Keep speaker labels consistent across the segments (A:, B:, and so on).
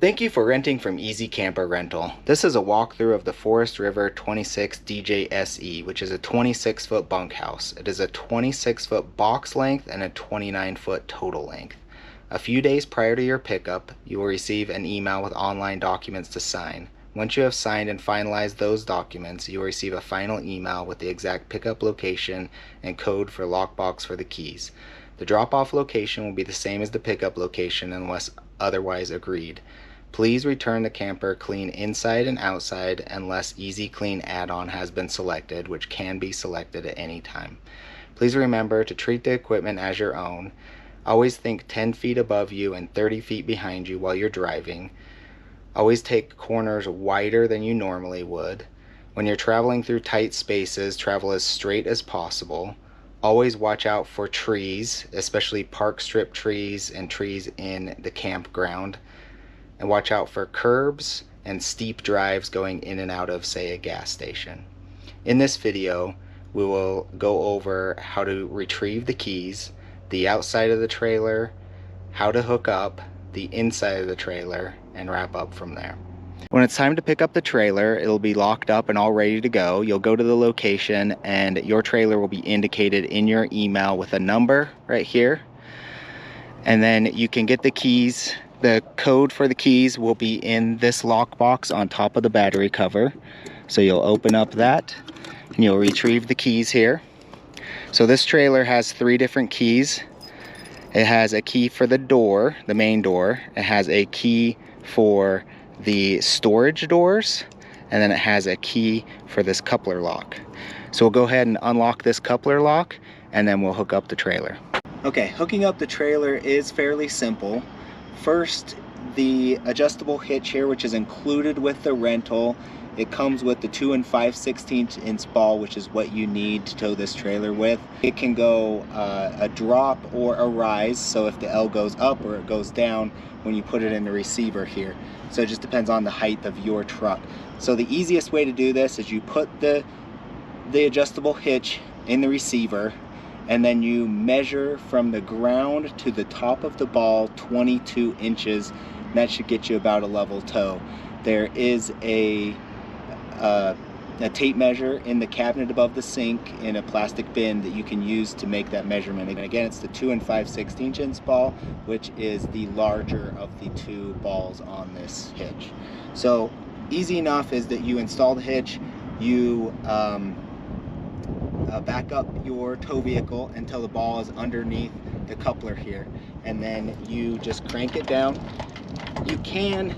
A: Thank you for renting from Easy Camper Rental. This is a walkthrough of the Forest River 26 DJSE, which is a 26-foot bunkhouse. It is a 26-foot box length and a 29-foot total length. A few days prior to your pickup, you will receive an email with online documents to sign. Once you have signed and finalized those documents, you will receive a final email with the exact pickup location and code for lockbox for the keys. The drop-off location will be the same as the pickup location unless otherwise agreed. Please return the camper clean inside and outside unless Easy Clean add-on has been selected, which can be selected at any time. Please remember to treat the equipment as your own. Always think 10 feet above you and 30 feet behind you while you're driving. Always take corners wider than you normally would. When you're traveling through tight spaces, travel as straight as possible. Always watch out for trees, especially park strip trees and trees in the campground. And watch out for curbs and steep drives going in and out of, say, a gas station. In this video, we will go over how to retrieve the keys, the outside of the trailer, how to hook up, the inside of the trailer, and wrap up from there. When it's time to pick up the trailer, it'll be locked up and all ready to go. You'll go to the location and your trailer will be indicated in your email with a number right here. And then you can get the keys. The code for the keys will be in this lockbox on top of the battery cover. So you'll open up that and you'll retrieve the keys here. So this trailer has 3 different keys. It has a key for the door, the main door. It has a key for the storage doors, and then it has a key for this coupler lock. So we'll go ahead and unlock this coupler lock and then we'll hook up the trailer. Okay, hooking up the trailer is fairly simple. First, the adjustable hitch here, which is included with the rental. It comes with the 2 5/16 inch ball, which is what you need to tow this trailer with. It can go a drop or a rise, so if the L goes up or it goes down when you put it in the receiver here. So it just depends on the height of your truck. So the easiest way to do this is you put the adjustable hitch in the receiver, and then you measure from the ground to the top of the ball 22 inches. That should get you about a level tow. There is a tape measure in the cabinet above the sink in a plastic bin that you can use to make that measurement. And again, it's the 2 5/16 inch ball, which is the larger of the 2 balls on this hitch. So easy enough is that you install the hitch, you back up your tow vehicle until the ball is underneath the coupler here, and then you just crank it down. You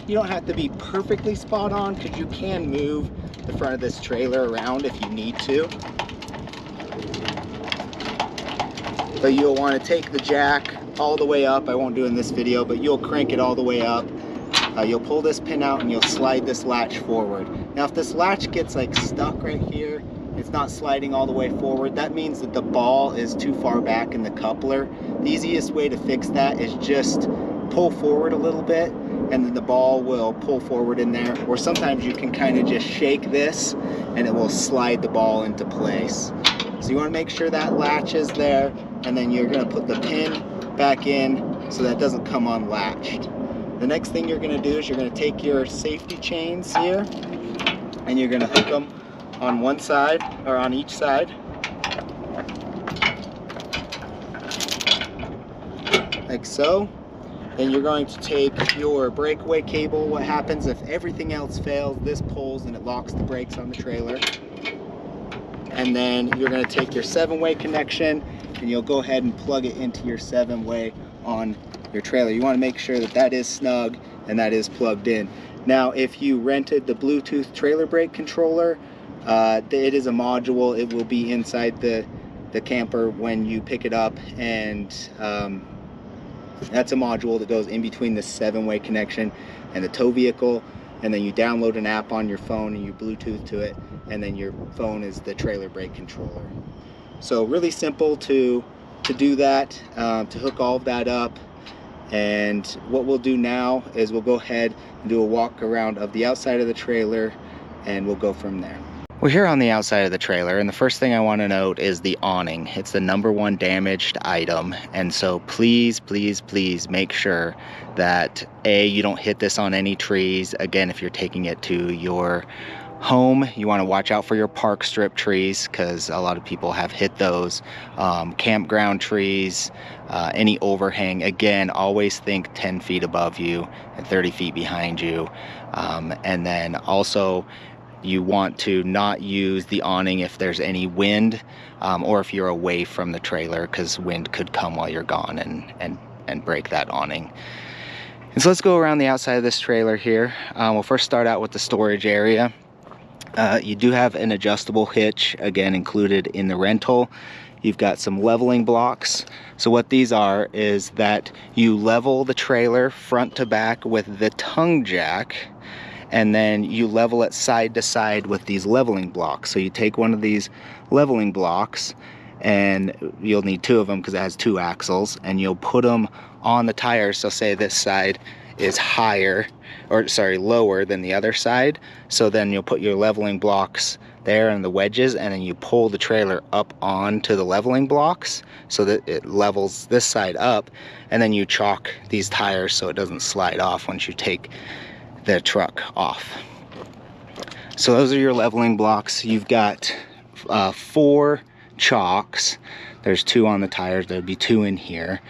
A: don't have to be perfectly spot on, because you can move the front of this trailer around if you need to. But you'll want to take the jack all the way up. I won't do it in this video, but you'll crank it all the way up. You'll pull this pin out and you'll slide this latch forward. Now if this latch gets like stuck right here, it's not sliding all the way forward, that means that the ball is too far back in the coupler. The easiest way to fix that is just pull forward a little bit, and then the ball will pull forward in there. Or sometimes you can kind of just shake this and it will slide the ball into place. So you want to make sure that latch is there, and then you're going to put the pin back in so that it doesn't come unlatched. The next thing you're going to do is you're going to take your safety chains here and you're going to hook them on one side, or on each side, like so. Then you're going to take your breakaway cable. What happens if everything else fails, this pulls and it locks the brakes on the trailer. And then you're going to take your 7-way connection and you'll go ahead and plug it into your 7-way on your trailer. You want to make sure that that is snug and that is plugged in. Now if you rented the Bluetooth trailer brake controller, it is a module. It will be inside the camper when you pick it up, and that's a module that goes in between the 7-way connection and the tow vehicle, and then you download an app on your phone and you Bluetooth to it, and then your phone is the trailer brake controller. So really simple to do that, to hook all of that up. And what we'll do now is we'll go ahead and do a walk around of the outside of the trailer, and we'll go from there. We're here on the outside of the trailer, and the first thing I want to note is the awning. It's the #1 damaged item, and so please, please, please make sure that you don't hit this on any trees. Again, if you're taking it to your home, you want to watch out for your park strip trees, because a lot of people have hit those. Campground trees, any overhang. Again, always think 10 feet above you and 30 feet behind you. And then also, you want to not use the awning if there's any wind, or if you're away from the trailer, because wind could come while you're gone and break that awning. And so let's go around the outside of this trailer here. We'll first start out with the storage area. You do have an adjustable hitch, again, included in the rental. You've got some leveling blocks. So what these are is that you level the trailer front to back with the tongue jack, and then you level it side to side with these leveling blocks. So you take one of these leveling blocks, and you'll need 2 of them because it has 2 axles, and you'll put them on the tires. So say this side is lower than the other side. So then you'll put your leveling blocks there and the wedges, and then you pull the trailer up onto the leveling blocks so that it levels this side up, and then you chalk these tires so it doesn't slide off once you take the truck off. So those are your leveling blocks. You've got 4 chocks. There's 2 on the tires. There'd be 2 in here.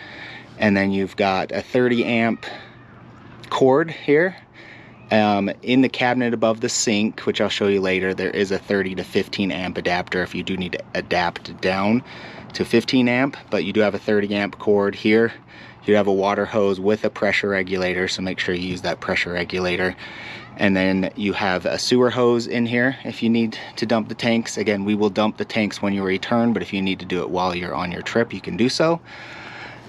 A: And then you've got a 30 amp cord here. In the cabinet above the sink, which I'll show you later, there is a 30 to 15 amp adapter if you do need to adapt down to 15 amp, but you do have a 30 amp cord here. You have a water hose with a pressure regulator, so make sure you use that pressure regulator. And then you have a sewer hose in here if you need to dump the tanks. Again, we will dump the tanks when you return, but if you need to do it while you're on your trip, you can do so.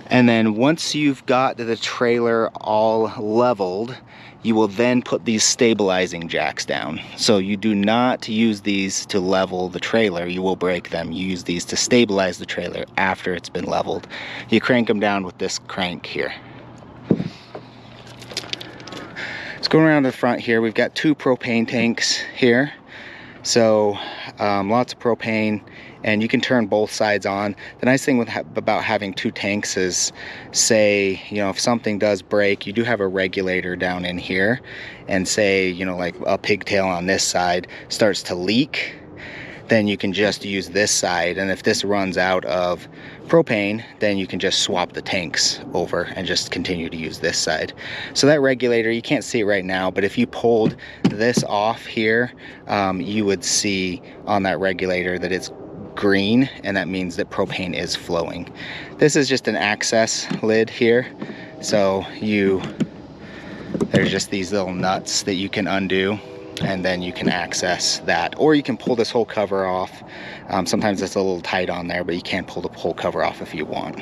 A: And then once you've got the trailer all leveled, you will then put these stabilizing jacks down. So you do not use these to level the trailer. You will break them. You use these to stabilize the trailer after it's been leveled. You crank them down with this crank here. Let's go around the front here. We've got 2 propane tanks here. So lots of propane, and you can turn both sides on. The nice thing about having 2 tanks is, say, if something does break, you do have a regulator down in here, and say, like a pigtail on this side starts to leak, then you can just use this side, and if this runs out of propane, then you can just swap the tanks over and just continue to use this side. So that regulator, you can't see it right now, but if you pulled this off here, you would see on that regulator that it's green, and that means that propane is flowing. This is just an access lid here, so there's just these little nuts that you can undo, and then you can access that, or you can pull this whole cover off. Sometimes it's a little tight on there, but you can pull the whole cover off if you want.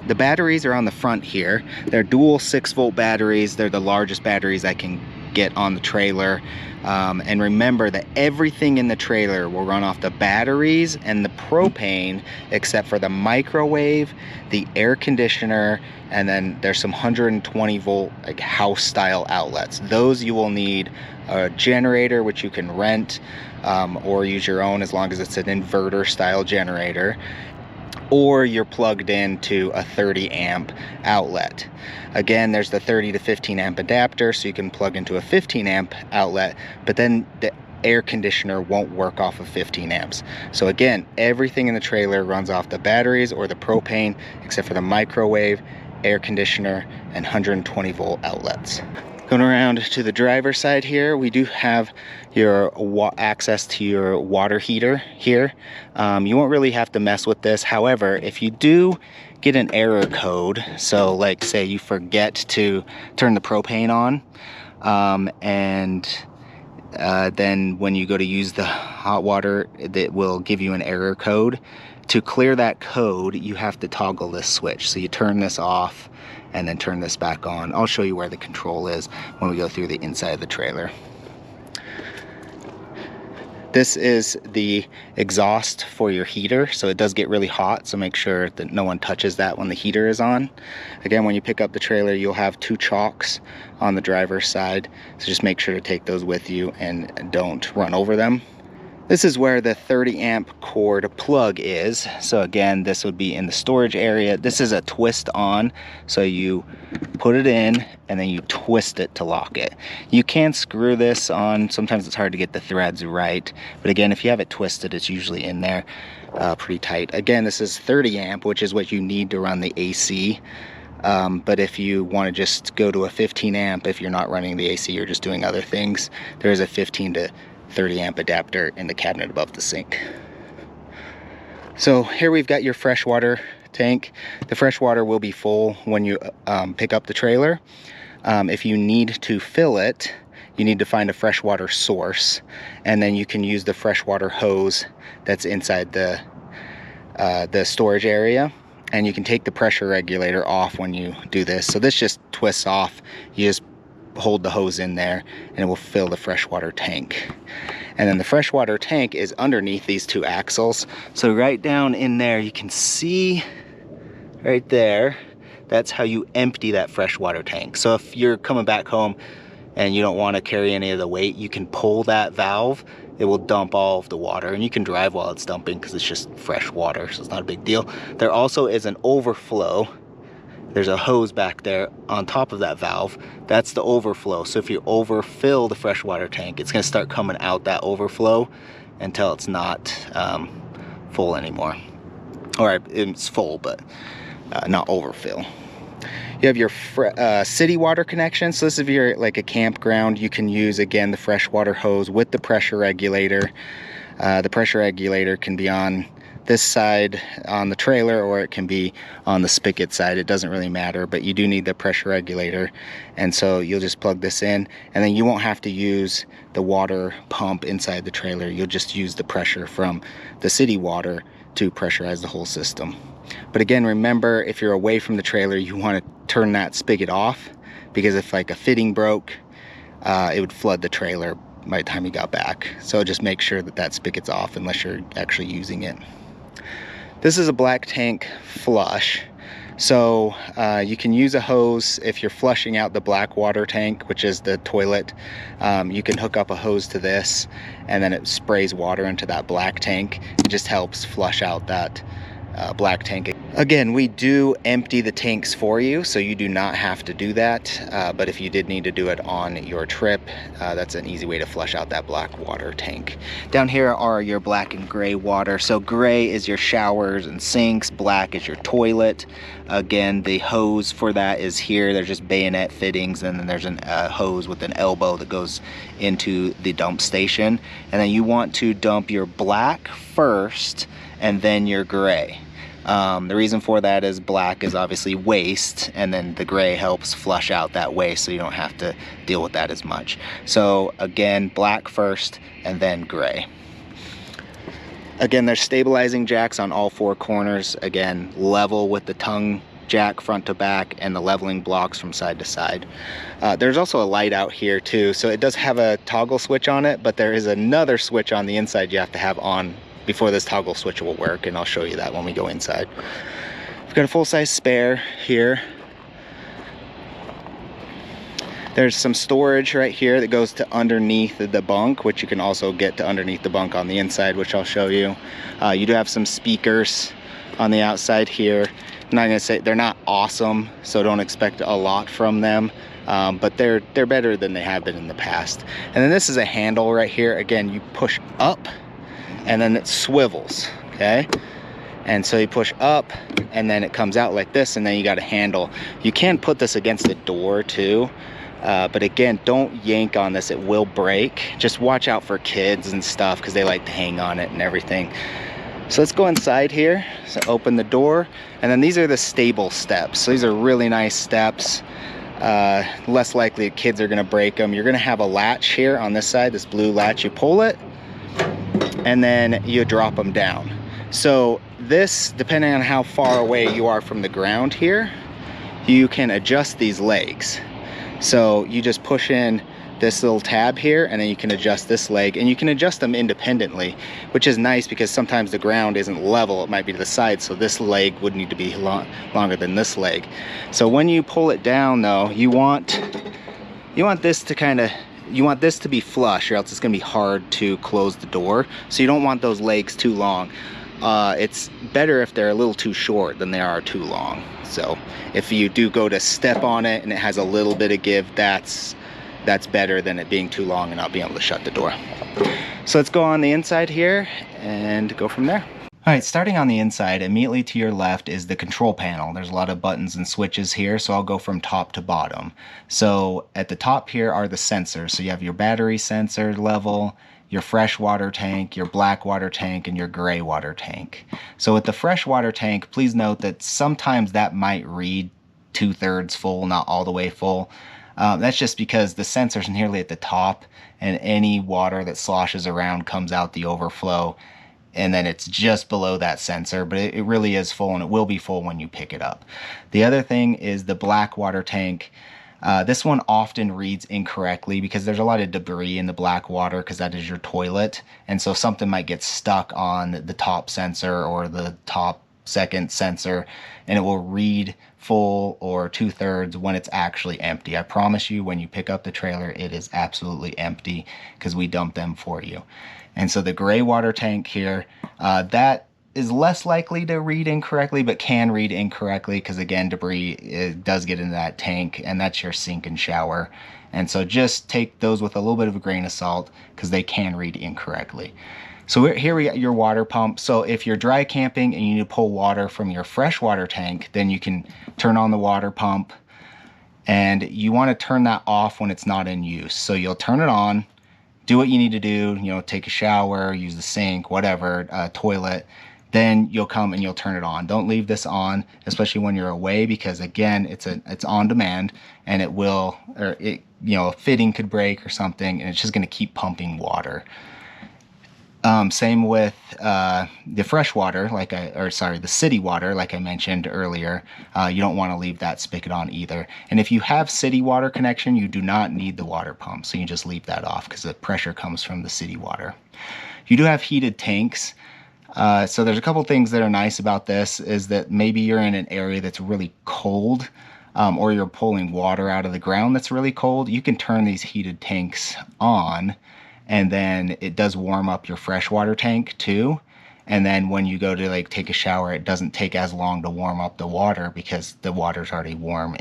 A: The batteries are on the front here. They're dual 6-volt batteries. They're the largest batteries I can get on the trailer. And remember that everything in the trailer will run off the batteries and the propane, except for the microwave, the air conditioner, and then there's some 120 volt like house style outlets. Those you will need a generator, which you can rent or use your own, as long as it's an inverter style generator, or you're plugged into a 30 amp outlet. Again, there's the 30 to 15 amp adapter, so you can plug into a 15 amp outlet, but then the air conditioner won't work off of 15 amps. So again, everything in the trailer runs off the batteries or the propane, except for the microwave, air conditioner, and 120 volt outlets. Going around to the driver's side here, we do have your access to your water heater here. You won't really have to mess with this. However, if you do get an error code, so like say you forget to turn the propane on, then when you go to use the hot water, it will give you an error code. To clear that code, you have to toggle this switch. So you turn this off and then turn this back on. I'll show you where the control is when we go through the inside of the trailer. This is the exhaust for your heater, so it does get really hot, so make sure that no one touches that when the heater is on. Again, when you pick up the trailer, you'll have 2 chocks on the driver's side, so just make sure to take those with you and don't run over them. This is where the 30 amp cord plug is. So again, this would be in the storage area. This is a twist on, so you put it in and then you twist it to lock it. You can screw this on. Sometimes it's hard to get the threads right, but again, if you have it twisted, it's usually in there pretty tight. Again, this is 30 amp, which is what you need to run the AC. But if you want to just go to a 15 amp, if you're not running the AC, you're just doing other things, there is a 15 to 30 amp adapter in the cabinet above the sink. So here we've got your freshwater tank. The freshwater will be full when you pick up the trailer. If you need to fill it, you need to find a freshwater source, and then you can use the freshwater hose that's inside the storage area, and you can take the pressure regulator off when you do this. So this just twists off. You just hold the hose in there and it will fill the freshwater tank. And then the freshwater tank is underneath these two axles. So right down in there, you can see right there, that's how you empty that freshwater tank. So if you're coming back home and you don't want to carry any of the weight, you can pull that valve. It will dump all of the water, and you can drive while it's dumping because it's just fresh water, so it's not a big deal. There also is an overflow. There's a hose back there on top of that valve. That's the overflow. So if you overfill the freshwater tank, it's gonna start coming out that overflow until it's not full anymore. Or it's full, but not overfill. You have your city water connection. So this is if you're like a campground, you can use, again, the freshwater hose with the pressure regulator. The pressure regulator can be on this side on the trailer, or it can be on the spigot side. It doesn't really matter, but you do need the pressure regulator. And so you'll just plug this in, and then you won't have to use the water pump inside the trailer. You'll just use the pressure from the city water to pressurize the whole system. But again, remember, if you're away from the trailer, you want to turn that spigot off, because if like a fitting broke, it would flood the trailer by the time you got back. So just make sure that that spigot's off unless you're actually using it. This is a black tank flush. So you can use a hose if you're flushing out the black water tank, which is the toilet. You can hook up a hose to this, and then it sprays water into that black tank. It just helps flush out that black tank. Again, we do empty the tanks for you, so you do not have to do that, but if you did need to do it on your trip, that's an easy way to flush out that black water tank. Down here are your black and gray water. So gray is your showers and sinks, black is your toilet. Again, the hose for that is here. There's just bayonet fittings, and then there's a hose with an elbow that goes into the dump station. And then you want to dump your black first and then your gray. The reason for that is black is obviously waste, and then the gray helps flush out that waste, so you don't have to deal with that as much. So again, black first and then gray. Again, there's stabilizing jacks on all four corners. Again, level with the tongue jack front to back, and the leveling blocks from side to side. There's also a light out here too, so it does have a toggle switch on it, but there is another switch on the inside you have to have on before this toggle switch will work, and I'll show you that when we go inside. We've got a full-size spare here. There's some storage right here that goes to underneath the bunk, which you can also get to underneath the bunk on the inside, which I'll show you. You do have some speakers on the outside here. I'm not gonna say they're not awesome, so don't expect a lot from them, but they're better than they have been in the past. And then this is a handle right here. Again, you push up and then it swivels, okay? And so you push up and then it comes out like this, and then you got a handle. You can put this against the door too, but again, don't yank on this, it will break. Just watch out for kids and stuff, because they like to hang on it and everything. So let's go inside here. So open the door, and then these are the stable steps. So these are really nice steps. Less likely kids are gonna break them. You're gonna have a latch here on this side, this blue latch. You pull it, and then you drop them down. So this, depending on how far away you are from the ground here, you can adjust these legs. So you just push in this little tab here, and then you can adjust this leg, and you can adjust them independently, which is nice because sometimes the ground isn't level, it might be to the side, so this leg would need to be longer than this leg. So when you pull it down though, you want this to kind of you want this to be flush, or else it's going to be hard to close the door. So you don't want those legs too long. It's better if they're a little too short than they are too long. So if you do go to step on it and it has a little bit of give, that's better than it being too long and not being able to shut the door. So let's go on the inside here and go from there. Alright, starting on the inside, immediately to your left is the control panel. There's a lot of buttons and switches here, so I'll go from top to bottom. So at the top here are the sensors. So you have your battery sensor level, your fresh water tank, your black water tank, and your gray water tank. So with the fresh water tank, please note that sometimes that might read 2/3 full, not all the way full. That's just because the sensor's nearly at the top, and any water that sloshes around comes out the overflow, and then it's just below that sensor, but it really is full, and it will be full when you pick it up. The other thing is the black water tank. This one often reads incorrectly because there's a lot of debris in the black water, because that is your toilet, and so something might get stuck on the top sensor or the top second sensor, and it will read full or 2/3 when it's actually empty. I promise you, when you pick up the trailer, it is absolutely empty, because we dump them for you. And so the gray water tank here, that is less likely to read incorrectly, but can read incorrectly because, again, debris does get into that tank, and that's your sink and shower. And so just take those with a little bit of a grain of salt, because they can read incorrectly. So here we got your water pump. So if you're dry camping and you need to pull water from your fresh water tank, then you can turn on the water pump, and you want to turn that off when it's not in use. So you'll turn it on, do what you need to do, you know, take a shower, use the sink, whatever, toilet, then you'll come and you'll turn it on. Don't leave this on, especially when you're away, because again, it's on demand, and it will, or it, you know, a fitting could break or something, and it's just going to keep pumping water. Same with the fresh water, the city water, like I mentioned earlier. You don't want to leave that spigot on either. And if you have city water connection, you do not need the water pump, so you just leave that off, because the pressure comes from the city water. You do have heated tanks. So there's a couple things that are nice about this, is that maybe you're in an area that's really cold, or you're pulling water out of the ground that's really cold. You can turn these heated tanks on, and then it does warm up your freshwater tank too. And then when you go to like take a shower, it doesn't take as long to warm up the water, because the water's already warmer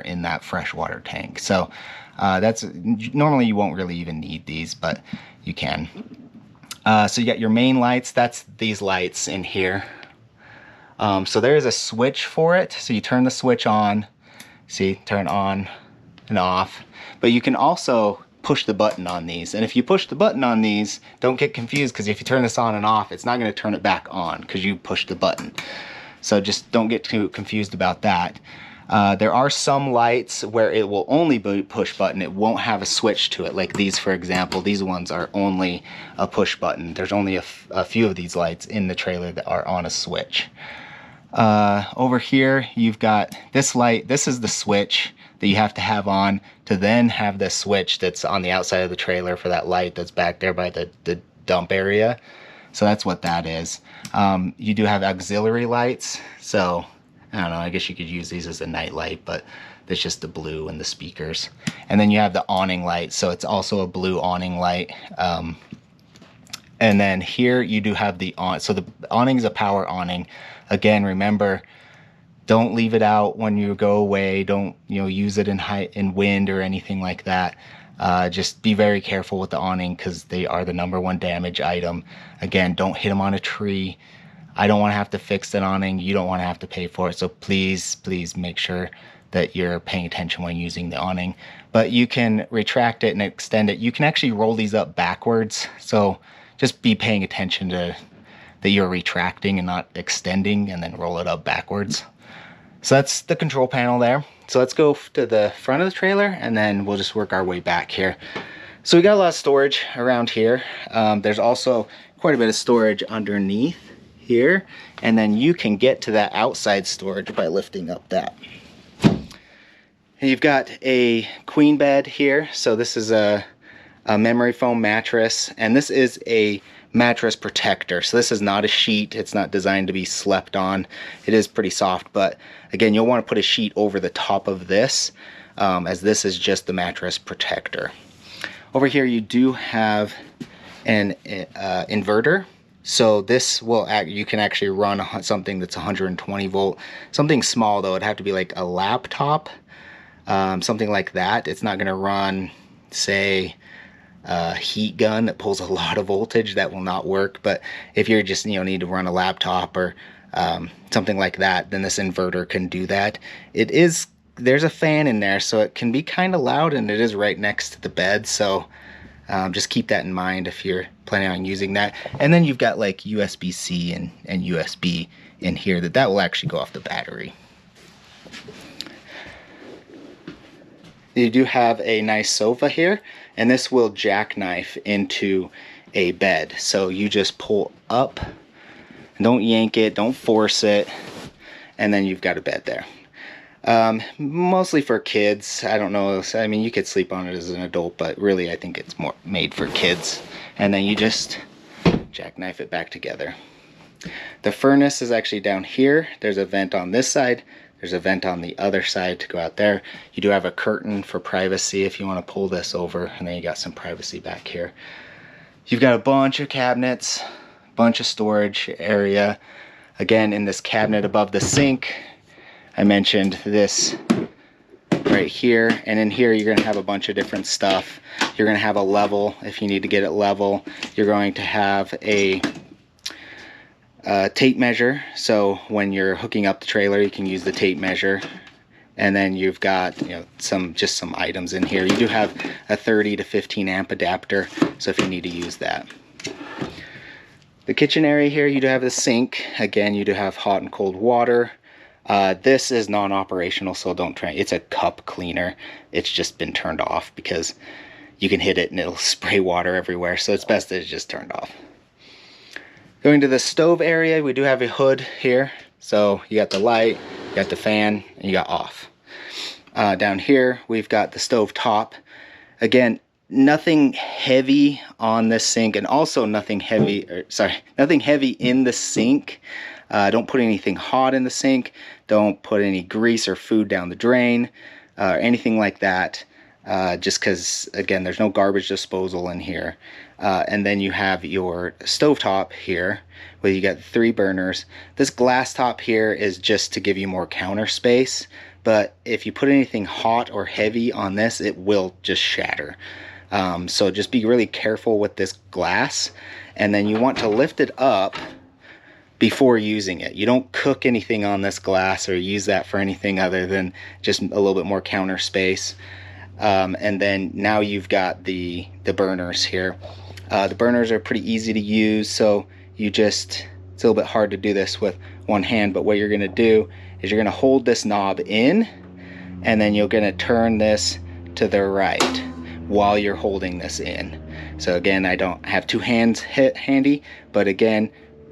A: in that freshwater tank. So that's normally you won't really even need these, but you can. So you got your main lights. That's these lights in here. So there is a switch for it. So you turn the switch on. See, turn on and off. But you can also push the button on these, and if you push the button on these, don't get confused, because if you turn this on and off, it's not going to turn it back on because you pushed the button. So just don't get too confused about that. There are some lights where it will only be push button. It won't have a switch to it, like these, for example. These ones are only a push button. There's only a few of these lights in the trailer that are on a switch. Over here you've got this light. This is the switch that you have to have on to then have the switch that's on the outside of the trailer for that light that's back there by the dump area. So that's what that is. You do have auxiliary lights, so I don't know, I guess you could use these as a night light, but that's just the blue and the speakers. And then you have the awning light, so it's also a blue awning light. And then here you do have the so the awning is a power awning. Again, remember, don't leave it out when you go away. Don't, you know, use it in wind or anything like that. Just be very careful with the awning, because they are the #1 damage item. Again, don't hit them on a tree. I don't want to have to fix that awning. You don't want to have to pay for it. So please, please make sure that you're paying attention when using the awning. But you can retract it and extend it. You can actually roll these up backwards. So just be paying attention to that you're retracting and not extending, and then roll it up backwards. So that's the control panel there. So let's go to the front of the trailer, and then we'll just work our way back here. So we got a lot of storage around here. There's also quite a bit of storage underneath here, and then you can get to that outside storage by lifting up that. And you've got a queen bed here. So this is a memory foam mattress, and this is a mattress protector. So this is not a sheet. It's not designed to be slept on. It is pretty soft, but again, you'll want to put a sheet over the top of this, as this is just the mattress protector. Over here you do have an inverter. So this will you can actually run something that's 120 volt. Something small though, it'd have to be like a laptop, something like that. It's not going to run, say, a heat gun that pulls a lot of voltage. That will not work. But if you're just, you know, need to run a laptop or something like that, then this inverter can do that. There's a fan in there, so it can be kind of loud, and it is right next to the bed. So just keep that in mind if you're planning on using that. And then you've got like USB-C and USB in here that will actually go off the battery. You do have a nice sofa here, and this will jackknife into a bed. So you just pull up, don't yank it, don't force it, and then you've got a bed there. Mostly for kids. I don't know, I mean, you could sleep on it as an adult, but really I think it's more made for kids. And then you just jackknife it back together. The furnace is actually down here. There's a vent on this side, there's a vent on the other side to go out there. You do have a curtain for privacy if you want to pull this over, and then you got some privacy back here. You've got a bunch of cabinets, bunch of storage area. Again, in this cabinet above the sink, I mentioned this right here, and in here you're going to have a bunch of different stuff. You're going to have a level if you need to get it level. You're going to have a tape measure, so when you're hooking up the trailer you can use the tape measure. And then you've got, you know, some items in here. You do have a 30 to 15 amp adapter, so if you need to use that. The kitchen area here, you do have the sink. Again, you do have hot and cold water. This is non-operational, so don't try. It's a cup cleaner. It's just been turned off because you can hit it and it'll spray water everywhere, so it's best that it's just turned off. Going to the stove area, we do have a hood here. So you got the light, you got the fan, and you got off. Down here, we've got the stove top. Again, nothing heavy on this sink, and also nothing heavy in the sink. Don't put anything hot in the sink. Don't put any grease or food down the drain, or anything like that. Just because, again, there's no garbage disposal in here. And then you have your stovetop here, where you got 3 burners. This glass top here is just to give you more counter space, but if you put anything hot or heavy on this, it will just shatter. So just be really careful with this glass, and then you want to lift it up before using it. You don't cook anything on this glass or use that for anything other than just a little bit more counter space. And then now you've got the burners here. The burners are pretty easy to use, so it's a little bit hard to do this with one hand, but what you're going to do is you're going to hold this knob in, and then you're going to turn this to the right while you're holding this in. So again, I don't have 2 hands handy, but again,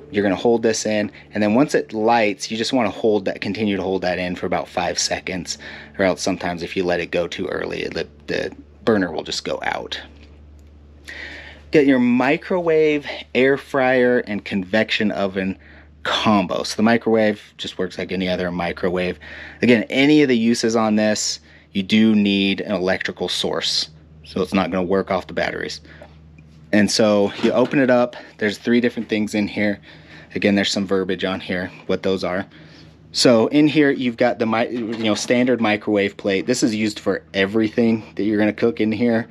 A: you're going to hold this in, and then once it lights, you just want to continue to hold that in for about 5 seconds, or else sometimes if you let it go too early, the burner will just go out. Get your microwave, air fryer, and convection oven combo. So the microwave just works like any other microwave. Again, any of the uses on this, you do need an electrical source, so it's not going to work off the batteries. And so you open it up, there's 3 different things in here. Again, there's some verbiage on here, what those are. So in here, you've got the standard microwave plate. This is used for everything that you're going to cook in here.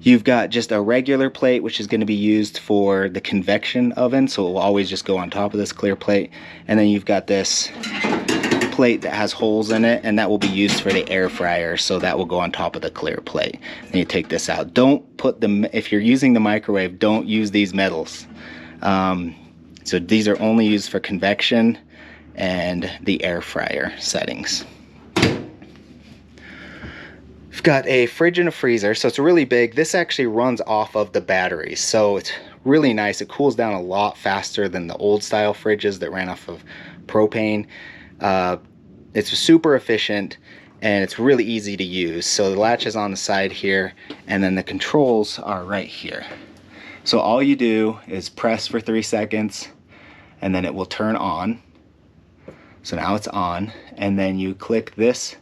A: You've got just a regular plate, which is going to be used for the convection oven, so it will always just go on top of this clear plate. And then you've got this plate that has holes in it, and that will be used for the air fryer, so that will go on top of the clear plate. And you take this out. If you're using the microwave, don't use these metals. So these are only used for convection and the air fryer settings. We've got a fridge and a freezer, so it's really big. This actually runs off of the batteries, so it's really nice. It cools down a lot faster than the old style fridges that ran off of propane. It's super efficient, and it's really easy to use. So the latch is on the side here, and then the controls are right here. So all you do is press for 3 seconds, and then it will turn on. So now it's on, and then you click this,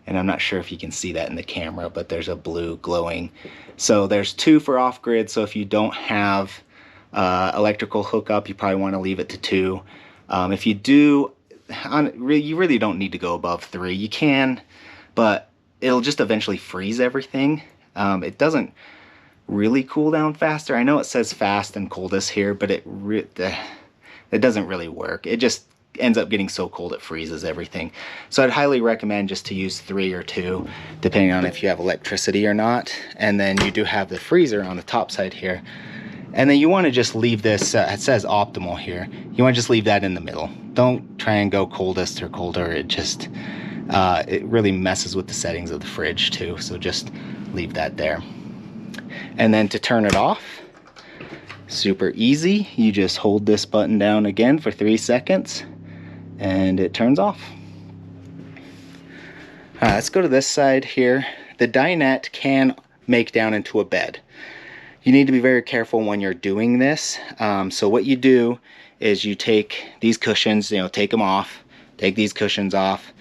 A: and I'm not sure if you can see that in the camera, but there's a blue glowing. So there's 2 for off-grid, so if you don't have electrical hookup, you probably want to leave it to 2. If you do, you really don't need to go above 3. You can, but it'll just eventually freeze everything. It doesn't really cool down faster. I know it says fast and coldest here, but it doesn't really work. It just ends up getting so cold it freezes everything. So I'd highly recommend just to use 3 or 2, depending on if you have electricity or not. And then you do have the freezer on the top side here. And then you want to just leave this, it says optimal here. You want to just leave that in the middle. Don't try and go coldest or colder. It just, it really messes with the settings of the fridge too. So just leave that there. And then to turn it off, super easy. You just hold this button down again for 3 seconds and it turns off. Let's go to this side here. The dinette can make down into a bed. You need to be very careful when you're doing this. So what you do is you take these cushions, take them off, take these cushions off,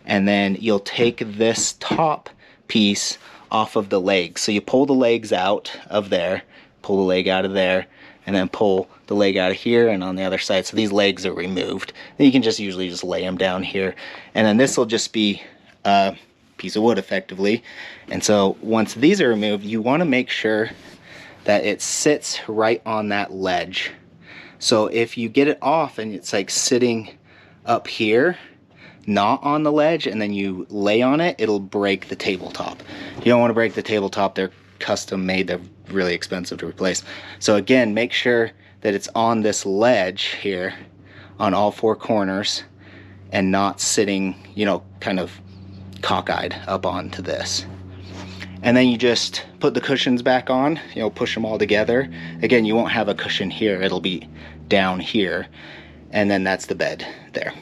A: and then you'll take this top piece off of the legs. So you pull the legs out of there, pull the leg out of there, and then pull the leg out of here and on the other side. So these legs are removed. Then you can just usually just lay them down here. And then this will just be a piece of wood effectively. And so once these are removed, you want to make sure that it sits right on that ledge. So if you get it off and it's like sitting up here, not on the ledge, and then you lay on it, it'll break the tabletop. You don't want to break the tabletop. They're custom made. They're really expensive to replace. So again, make sure that it's on this ledge here on all 4 corners and not sitting, kind of cockeyed up onto this. And then you just put the cushions back on, push them all together. Again, you won't have a cushion here. It'll be down here. And then that's the bed there.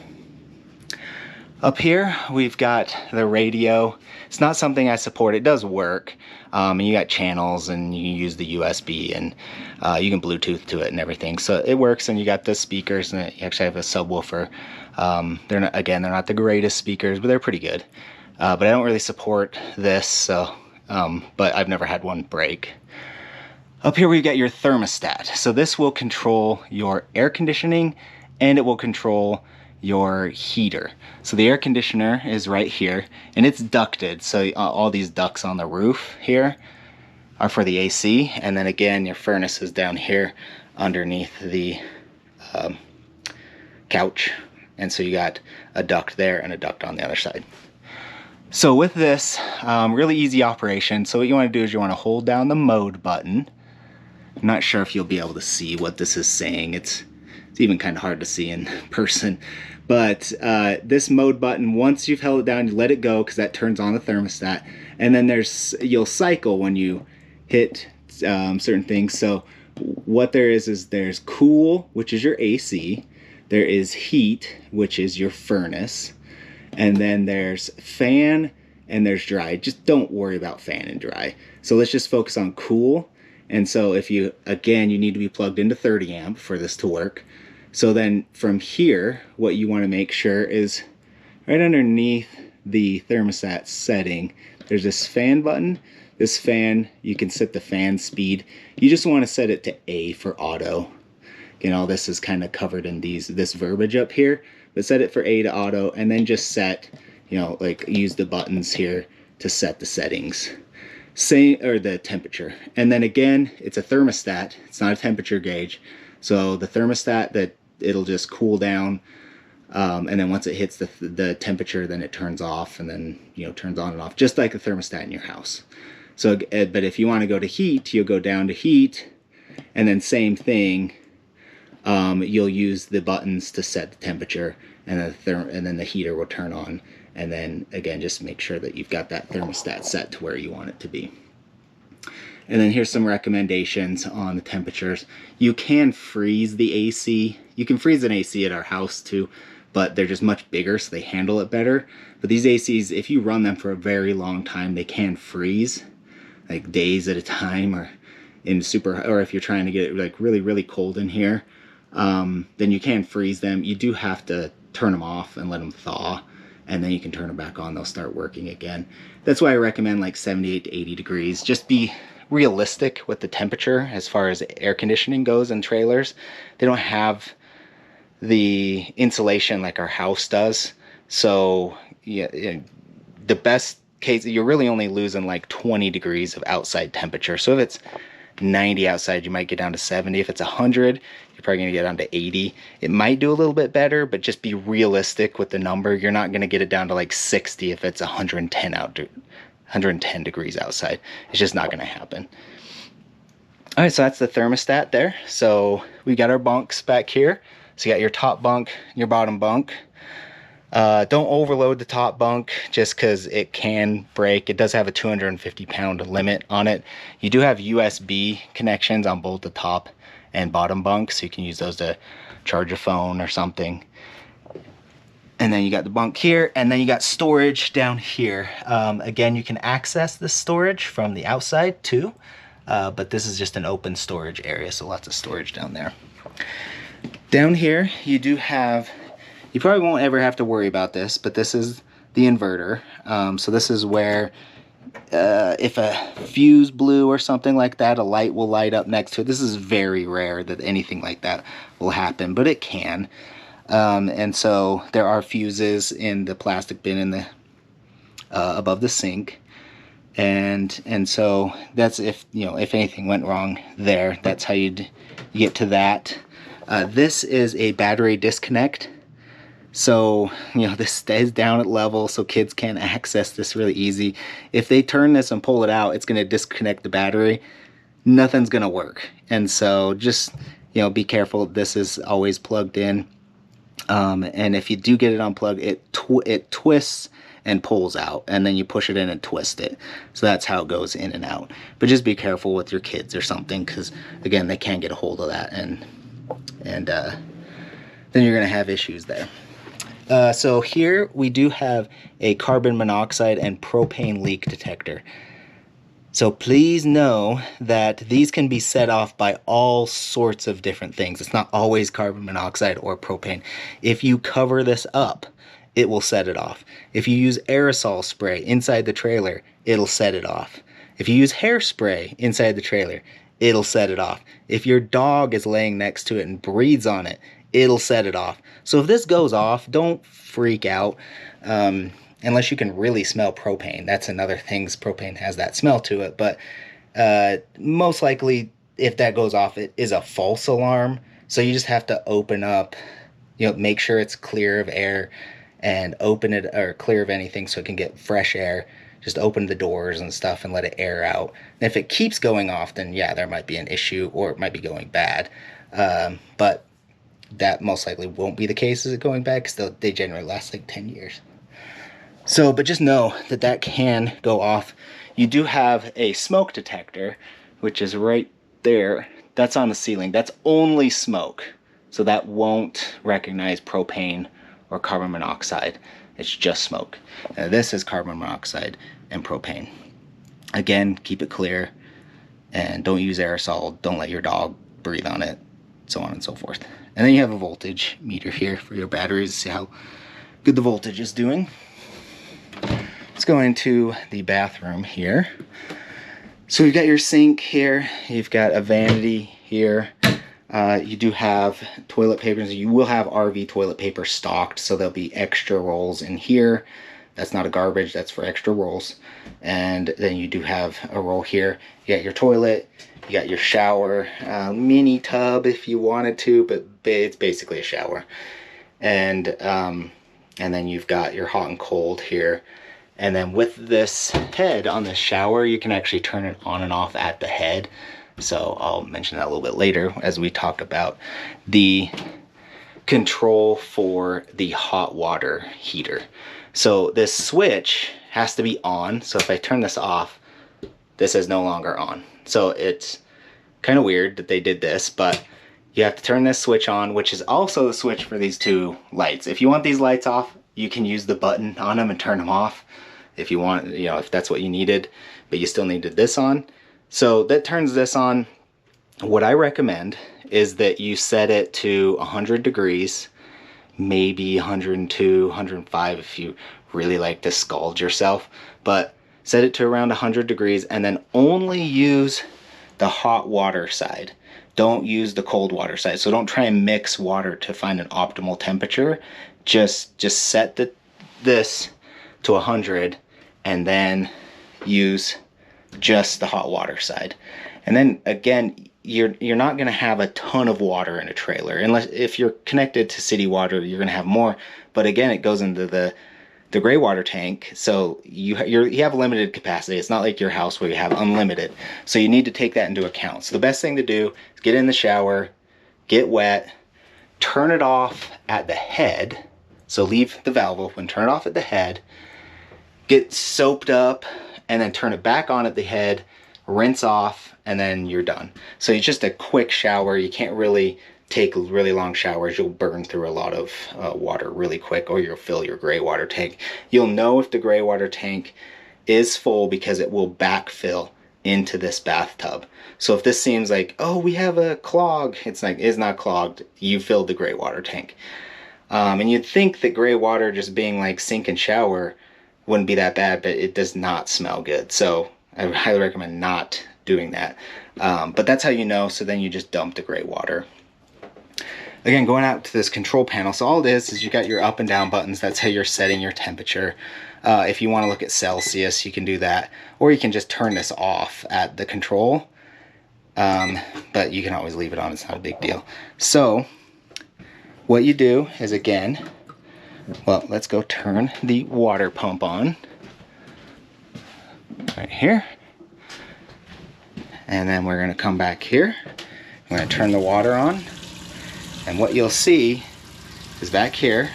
A: Up here, we've got the radio. It's not something I support. It does work. And you got channels and you can use the USB and you can Bluetooth to it and everything. So it works, and you got the speakers, and you actually have a subwoofer. They're not the greatest speakers, but they're pretty good. But I don't really support this, so but I've never had one break. Up here we've got your thermostat. So this will control your air conditioning and it will control your heater. So the air conditioner is right here and it's ducted. So all these ducts on the roof here are for the AC. And then again, your furnace is down here underneath the couch. And so you got a duct there and a duct on the other side. So with this, really easy operation. So what you want to do is you want to hold down the mode button. I'm not sure if you'll be able to see what this is saying. It's even kind of hard to see in person. But this mode button, once you've held it down, you let it go because that turns on the thermostat. And then you'll cycle when you hit certain things. So what there is there's cool, which is your AC. There is heat, which is your furnace. And then there's fan and there's dry. Just don't worry about fan and dry. So let's just focus on cool. And so if you, again, you need to be plugged into 30 amp for this to work. So then from here, what you want to make sure is right underneath the thermostat setting, there's this fan button. This fan, you can set the fan speed. You just want to set it to A for auto. This is kind of covered in this verbiage up here, but set it for A to auto, and then just set, use the buttons here to set the settings. Or the temperature. And then again, it's a thermostat. It's not a temperature gauge. So the thermostat, that it'll just cool down. And then once it hits the temperature, then it turns off and then, turns on and off, just like a thermostat in your house. So, but if you want to go to heat, you'll go down to heat, and then same thing. You'll use the buttons to set the temperature, and then the heater will turn on. And then again, just make sure that you've got that thermostat set to where you want it to be. And then here's some recommendations on the temperatures. You can freeze the AC. You can freeze an AC at our house too, but they're just much bigger, so they handle it better. But these ACs, if you run them for a very long time, they can freeze, like days at a time, or if you're trying to get it like really, really cold in here, then you can freeze them. You do have to turn them off and let them thaw. and then you can turn them back on, they'll start working again. That's why I recommend like 78 to 80 degrees. Just be realistic with the temperature as far as air conditioning goes in trailers. They don't have the insulation like our house does. So yeah, the best case, you're really only losing like 20 degrees of outside temperature. So if it's 90 outside, you might get down to 70. If it's 100, you're probably gonna get down to 80. It might do a little bit better, but just be realistic with the number. You're not gonna get it down to like 60 if it's 110 degrees outside. It's just not gonna happen. All right, so that's the thermostat there. So we got our bunks back here. So you got your top bunk, your bottom bunk. Don't overload the top bunk just because it can break. It does have a 250-pound limit on it. You do have USB connections on both the top and bottom bunks, so you can use those to charge a phone or something. And then you got the bunk here, and then you got storage down here. Again, you can access this storage from the outside too, but this is just an open storage area, so lots of storage down there. Down here, you do have, you probably won't ever have to worry about this, but this is the inverter. So this is where if a fuse blew or something like that, a light will light up next to it. This is very rare that anything like that will happen, but it can. And so there are fuses in the plastic bin in the above the sink. And so that's if, you know, if anything went wrong there, that's how you get to that. This is a battery disconnect. So, you know, this stays down at level so kids can access this really easy. If they turn this and pull it out, it's going to disconnect the battery. Nothing's going to work. And so just, you know, be careful. This is always plugged in. And if you do get it unplugged, it twists and pulls out, and then you push it in and twist it. So that's how it goes in and out. But just be careful with your kids or something, because again, they can get a hold of that, and then you're going to have issues there. So here we do have a carbon monoxide and propane leak detector. So please know that these can be set off by all sorts of different things. It's not always carbon monoxide or propane. If you cover this up, it will set it off. If you use aerosol spray inside the trailer, it'll set it off. If you use hairspray inside the trailer, it'll set it off. If your dog is laying next to it and breathes on it, it'll set it off. So if this goes off, don't freak out. Unless you can really smell propane. That's another thing. Propane has that smell to it. But most likely, if that goes off, it is a false alarm. So you just have to open up, you know, make sure it's clear of air, and open it, or clear of anything so it can get fresh air. Just open the doors and stuff and let it air out. And if it keeps going off, then yeah, there might be an issue, or it might be going bad. But that most likely won't be the case as it going bad, because they generally last like 10 years. So, but just know that that can go off. You do have a smoke detector, which is right there. That's on the ceiling. That's only smoke. So that won't recognize propane or carbon monoxide. It's just smoke. This is carbon monoxide and propane. Again, keep it clear, and don't use aerosol. Don't let your dog breathe on it, so on and so forth. And then you have a voltage meter here for your batteries to see how good the voltage is doing. Let's go into the bathroom here. So you've got your sink here. You've got a vanity here. You do have toilet papers. You will have RV toilet paper stocked, so there'll be extra rolls in here. That's not a garbage, that's for extra rolls. And then you do have a roll here. You got your toilet, you got your shower, mini tub if you wanted to, but it's basically a shower. And then you've got your hot and cold here. And then with this head on the shower, you can actually turn it on and off at the head. So I'll mention that a little bit later as we talk about the control for the hot water heater. So this switch has to be on. So if I turn this off, this is no longer on. So it's kind of weird that they did this, but you have to turn this switch on, which is also the switch for these two lights. If you want these lights off, you can use the button on them and turn them off if you want, you know, if that's what you needed, but you still needed this on. So that turns this on. What I recommend is that you set it to 100 degrees, maybe 102, 105 if you really like to scald yourself. But set it to around 100 degrees and then only use the hot water side. Don't use the cold water side. So don't try and mix water to find an optimal temperature. Just set this to 100 and then use just the hot water side. And then again, you're not going to have a ton of water in a trailer, unless if you're connected to city water, you're going to have more. But again, it goes into the gray water tank, so you have limited capacity. It's not like your house where you have unlimited, so you need to take that into account. So the best thing to do is get in the shower, get wet, turn it off at the head. So leave the valve open, turn it off at the head, get soaped up, and then turn it back on at the head, rinse off, and then you're done. So it's just a quick shower. You can't really take really long showers. You'll burn through a lot of water really quick, or you'll fill your gray water tank. You'll know if the gray water tank is full because it will backfill into this bathtub. So if this seems like, oh, we have a clog, it's like, it's not clogged. You filled the gray water tank. And you'd think that gray water just being like sink and shower wouldn't be that bad, but it does not smell good. So I highly recommend not doing that. But that's how you know. So then you just dump the gray water. Again, going out to this control panel. So all it is you got your up and down buttons. That's how you're setting your temperature. If you want to look at Celsius, you can do that. Or you can just turn this off at the control. But you can always leave it on. It's not a big deal. So what you do is, again, well, let's go turn the water pump on right here. And then we're going to come back here. I'm going to turn the water on. And what you'll see is back here,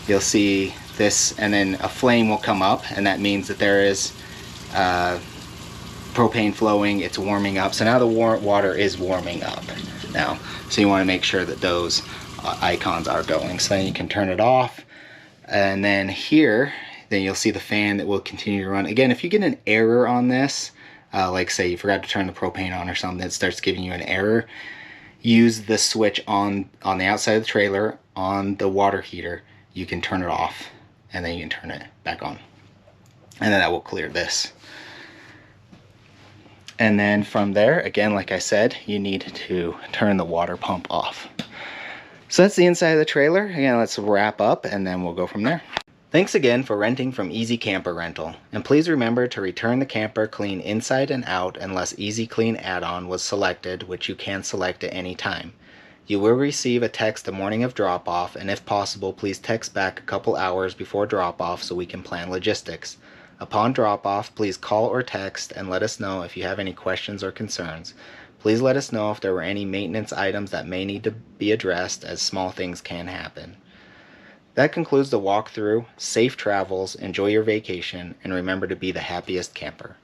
A: you'll see this, and then a flame will come up, and that means that there is propane flowing. It's warming up. So now the water is warming up now. So you want to make sure that those icons are going. So then you can turn it off. And then here, then you'll see the fan that will continue to run. Again, if you get an error on this, like say you forgot to turn the propane on or something that starts giving you an error, use the switch on the outside of the trailer on the water heater. You can turn it off and then you can turn it back on. And then that will clear this. And then from there, again, like I said, you need to turn the water pump off. So that's the inside of the trailer. Again, let's wrap up and then we'll go from there. Thanks again for renting from Easy Camper Rental. And please remember to return the camper clean inside and out unless Easy Clean add-on was selected, which you can select at any time. You will receive a text the morning of drop-off, and if possible, please text back a couple hours before drop-off so we can plan logistics. Upon drop-off, please call or text and let us know if you have any questions or concerns. Please let us know if there were any maintenance items that may need to be addressed, as small things can happen. That concludes the walkthrough. Safe travels, enjoy your vacation, and remember to be the happiest camper.